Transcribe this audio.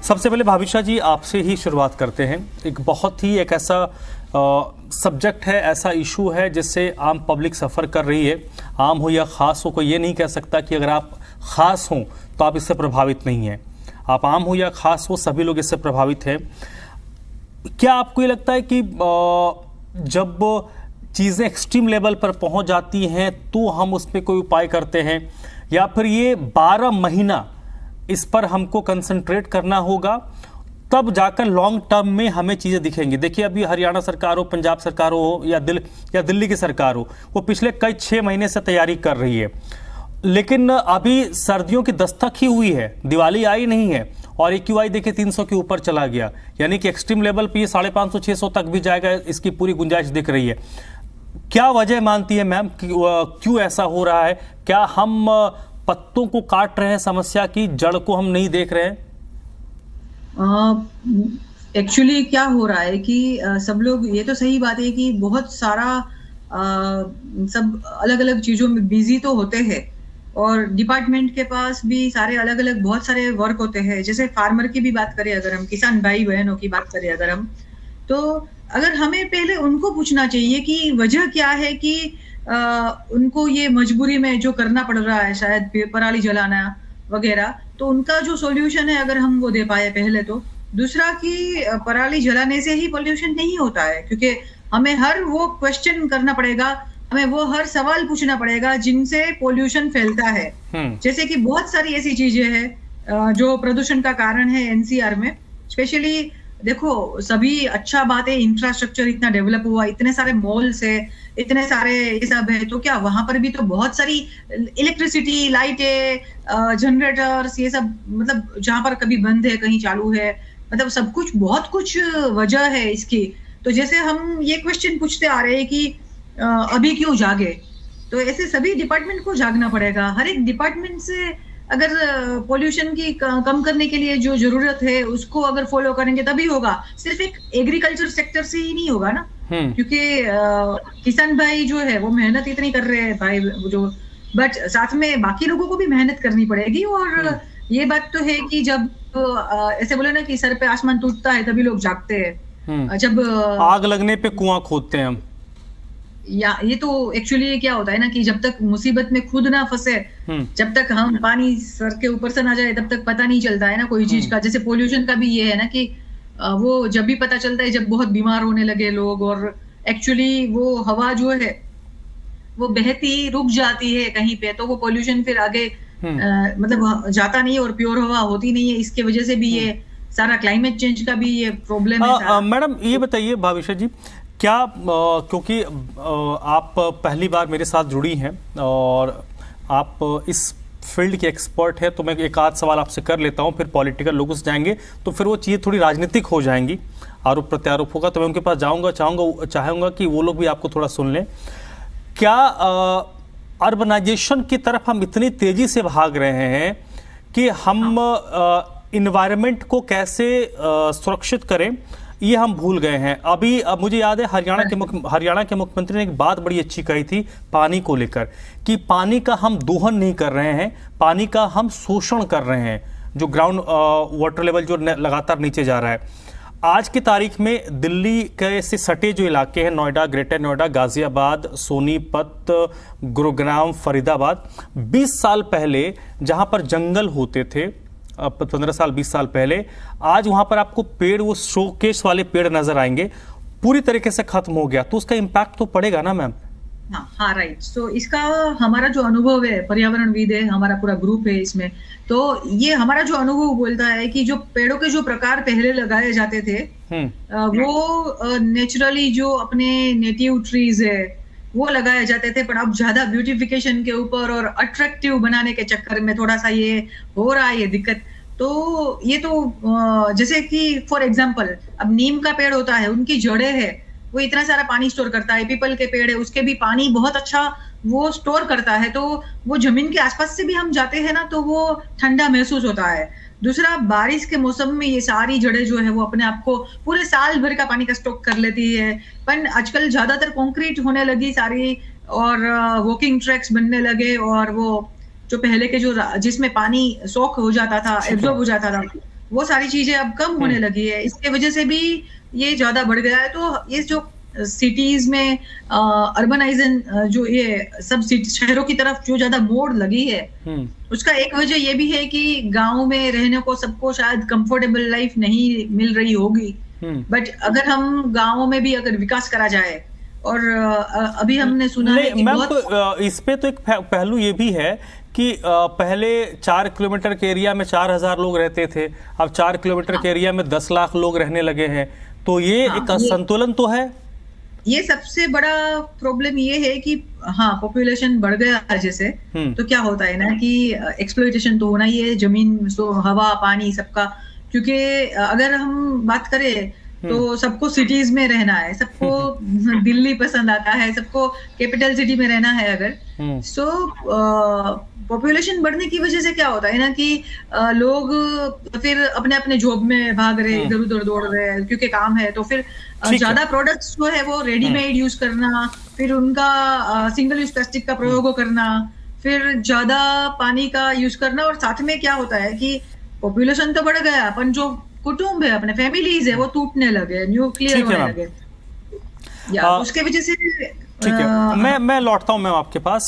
सबसे पहले भाविशा जी आपसे ही शुरुआत करते हैं। एक बहुत ही एक ऐसा सब्जेक्ट है, ऐसा इशू है जिससे आम पब्लिक सफ़र कर रही है। आम हो या ख़ास हो, कोई ये नहीं कह सकता कि अगर आप ख़ास हों तो आप इससे प्रभावित नहीं हैं। आप आम हो या ख़ास हो, सभी लोग इससे प्रभावित हैं। क्या आपको ये लगता है कि जब चीज़ें एक्सट्रीम लेवल पर पहुंच जाती हैं तो हम उस पर कोई उपाय करते हैं, या फिर ये 12 महीना इस पर हमको कंसंट्रेट करना होगा, तब जाकर लॉन्ग टर्म में हमें चीज़ें दिखेंगी? देखिए, अभी हरियाणा सरकार हो, पंजाब सरकार हो या दिल्ली की सरकार हो, वो पिछले कई 6 महीने से तैयारी कर रही है, लेकिन अभी सर्दियों की दस्तक ही हुई है, दिवाली आई नहीं है और AQI देखिए 300 के ऊपर चला गया। यानी कि एक्सट्रीम लेवल पे ये 550-600 तक भी जाएगा, इसकी पूरी गुंजाइश दिख रही है। क्या वजह मानती है मैम, क्यों ऐसा हो रहा है? क्या हम पत्तों को काट रहे हैं, समस्या की जड़ को हम नहीं देख रहे हैं? एक्चुअली क्या हो रहा है कि सब लोग, ये तो सही बात है कि बहुत सारा सब अलग अलग चीजों में बिजी तो होते हैं, और डिपार्टमेंट के पास भी सारे अलग अलग बहुत सारे वर्क होते हैं। जैसे फार्मर की भी बात करें, अगर हम किसान भाई बहनों की बात करें अगर हम, तो अगर हमें पहले उनको पूछना चाहिए कि वजह क्या है कि उनको ये मजबूरी में जो करना पड़ रहा है, शायद पराली जलाना वगैरह, तो उनका जो सॉल्यूशन है अगर हम वो दे पाए पहले तो। दूसरा कि पराली जलाने से ही पोल्यूशन नहीं होता है, क्योंकि हमें हर वो क्वेश्चन करना पड़ेगा, हमें वो हर सवाल पूछना पड़ेगा जिनसे पोल्यूशन फैलता है। जैसे कि बहुत सारी ऐसी चीजें हैं जो प्रदूषण का कारण है NCR में। स्पेशली देखो, सभी अच्छा बात है, इंफ्रास्ट्रक्चर इतना डेवलप हुआ, इतने सारे मॉल्स है, इतने सारे ये सब है, तो क्या वहां पर भी तो बहुत सारी इलेक्ट्रिसिटी, लाइटें, जनरेटर्स, ये सब, मतलब जहां पर कभी बंद है कहीं चालू है, मतलब सब कुछ, बहुत कुछ वजह है इसकी। तो जैसे हम ये क्वेश्चन पूछते आ रहे हैं कि अभी क्यों जागे, तो ऐसे सभी डिपार्टमेंट को जागना पड़ेगा। हर एक डिपार्टमेंट से अगर पोल्यूशन की कम करने के लिए जो जरूरत है उसको अगर फॉलो करेंगे तभी होगा। सिर्फ एक एग्रीकल्चर सेक्टर से ही नहीं होगा ना, क्योंकि किसान भाई जो है वो मेहनत इतनी कर रहे हैं भाई, जो बट साथ में बाकी लोगों को भी मेहनत करनी पड़ेगी। और ये बात तो है कि जब ऐसे बोले ना कि सर पे आसमान टूटता है तभी लोग जागते हैं। जब आग लगने पे कुआं खोदते हैं हम, या ये तो एक्चुअली क्या होता है ना कि जब तक मुसीबत में खुद ना फंसे, जब तक हम पानी सर के ऊपर से ना जाए, तब तक पता नहीं चलता है ना कोई चीज का। जैसे पोल्यूशन का भी ये है ना कि वो जब भी पता चलता है जब बहुत बीमार होने लगे लोग, और एक्चुअली वो हवा जो है वो बहती रुक जाती है कहीं पे, तो वो पोल्यूशन फिर आगे मतलब जाता नहीं है और प्योर हवा होती नहीं है। इसके वजह से भी ये सारा क्लाइमेट चेंज का भी ये प्रॉब्लम है। मैडम ये बताइए भाविशा जी, क्या क्योंकि आप पहली बार मेरे साथ जुड़ी हैं और आप इस फील्ड के एक्सपर्ट हैं, तो मैं एक आध सवाल आपसे कर लेता हूं, फिर पॉलिटिकल लोगों से जाएंगे तो फिर वो चीज़ें थोड़ी राजनीतिक हो जाएंगी, आरोप प्रत्यारोप होगा, तो मैं उनके पास चाहूँगा कि वो लोग भी आपको थोड़ा सुन लें। क्या अर्बनाइजेशन की तरफ हम इतनी तेज़ी से भाग रहे हैं कि हम इन्वायरमेंट को कैसे सुरक्षित करें, ये हम भूल गए हैं। अभी अब मुझे याद है हरियाणा के मुख्यमंत्री ने एक बात बड़ी अच्छी कही थी पानी को लेकर, कि पानी का हम दोहन नहीं कर रहे हैं, पानी का हम शोषण कर रहे हैं, जो ग्राउंड वाटर लेवल जो लगातार नीचे जा रहा है। आज की तारीख में दिल्ली के से सटे जो इलाके हैं, नोएडा, ग्रेटर नोएडा, गाजियाबाद, सोनीपत, गुरुग्राम, फरीदाबाद, 20 साल पहले जहां पर जंगल होते थे, 15 साल 20 साल पहले, आज वहां पर आपको पेड़, वो शोकेस वाले पेड़ नजर आएंगे, पूरी तरीके से खत्म हो गया। तो उसका इम्पैक्ट तो पड़ेगा ना मैम? हाँ राइट। सो इसका हमारा जो अनुभव है, पर्यावरणविद है, हमारा पूरा ग्रुप है इसमें, तो ये हमारा जो अनुभव बोलता है कि जो पेड़ों के जो प्रकार पहले लगाए जाते थे वो नेचुरली जो अपने नेटिव ट्रीज है वो लगाए जाते थे, पर अब ज्यादा ब्यूटिफिकेशन के ऊपर और अट्रैक्टिव बनाने के चक्कर में थोड़ा सा ये हो रहा है ये दिक्कत। तो ये तो जैसे कि फॉर एग्जांपल अब नीम का पेड़ होता है, उनकी जड़ें है, वो इतना सारा पानी स्टोर करता है। पीपल के पेड़ है, उसके भी पानी बहुत अच्छा वो स्टोर करता है, तो वो जमीन के आसपास से भी हम जाते हैं ना तो वो ठंडा महसूस होता है। दूसरा, बारिश के मौसम में ये सारी जड़ें जो है वो अपने आप को पूरे साल भर का पानी का स्टॉक कर लेती है। पर आजकल ज्यादातर कंक्रीट होने लगी सारी, और वॉकिंग ट्रैक्स बनने लगे, और वो जो पहले के जो जिसमें पानी सोख हो जाता था, एब्जॉर्ब हो जाता था, वो सारी चीजें अब कम होने लगी है, इसके वजह से भी ये ज्यादा बढ़ गया है। तो ये जो सिटीज में अर्बनाइजन जो ये सब शहरों की तरफ जो ज्यादा मोड़ लगी है, उसका एक वजह ये भी है कि गांव में रहने को सबको शायद कंफर्टेबल लाइफ नहीं मिल रही होगी, बट अगर हम गांवों में भी अगर विकास करा जाए, और अभी हमने सुना है कि बहुत इस पे तो एक पहलू ये भी है कि पहले 4 किलोमीटर के एरिया में 4000 लोग रहते थे, अब 4 किलोमीटर के एरिया में 10 लाख लोग रहने लगे हैं, तो ये एक असंतुलन तो है। ये सबसे बड़ा प्रॉब्लम ये है कि हाँ, पॉपुलेशन बढ़ गया जैसे, तो क्या होता है ना कि एक्सप्लॉइटेशन तो होना ही है, जमीन, हवा, पानी सबका। क्योंकि अगर हम बात करें तो सबको सिटीज में रहना है, सबको दिल्ली पसंद आता है, सबको कैपिटल सिटी में रहना है अगर, सो पॉपुलेशन बढ़ने की वजह से क्या होता है ना कि लोग फिर अपने अपने जॉब में भाग रहे, इधर उधर दौड़ रहे हैं क्योंकि काम है, तो फिर ज्यादा प्रोडक्ट्स जो है वो रेडीमेड यूज करना, फिर उनका सिंगल यूज प्लास्टिक का प्रयोग करना, फिर ज्यादा पानी का यूज करना, और साथ में क्या होता है कि पॉपुलेशन तो बढ़ गया, अपन जो कुटुंब है, अपने फैमिलीज है, वो टूटने लगे, न्यूक्लियर होने लगे, या उसके वजह से। ठीक है, मैं लौटता हूं मैम आपके पास।